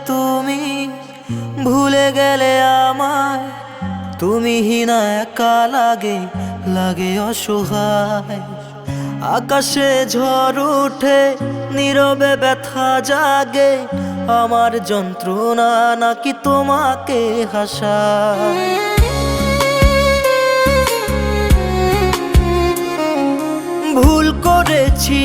তুমি ভুলে গেলে আমায়, তুমি হিনা একা লাগে, লাগে অসহায়। আকাশে ঝড় উঠে নীরবে ব্যথা জাগে, আমার যন্ত্রণা নাকি তোমাকে হাসায়। ভুল করেছি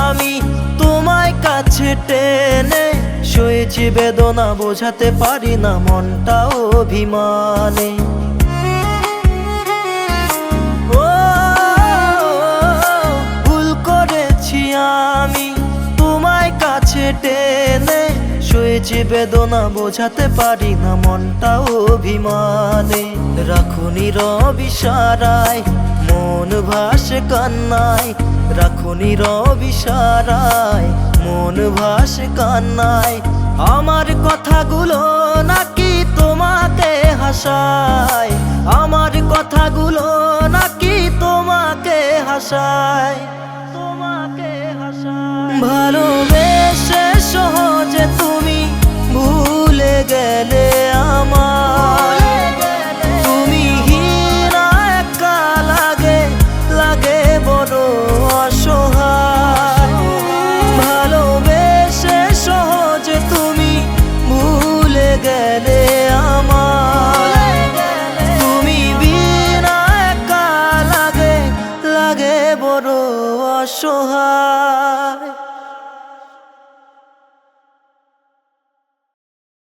আমি তোমায় কাছে টেনে, সয়েছি বেদনা বোঝাতে পারি না মনটা অভিমানে। ও ভুল করেছি আমি তোমায় কাছে টেনে, সয়েছি বেদনা বোঝাতে পারি না মনটা অভিমানে। রাখো নীরব ইশারায় মন ভাসে কান্নায়, রাখো নীরব ইশারায় মন ভাসে কান্নায়। আমার কথাগুলো নাকি তোমাকে হাসায়, আমার কথাগুলো নাকি তোমাকে হাসায়, তোমাকে হাসায়। ভালোবেসে সহজে তুমি ভুলে গেলে আমার, তুমি হিনা একা লাগে, লাগে বড় অসহায়। ভালোবেসে সহজে তুমি ভুলে গেলে আমার, তুমি বিনা একা লাগে, লাগে বড় অসহায়।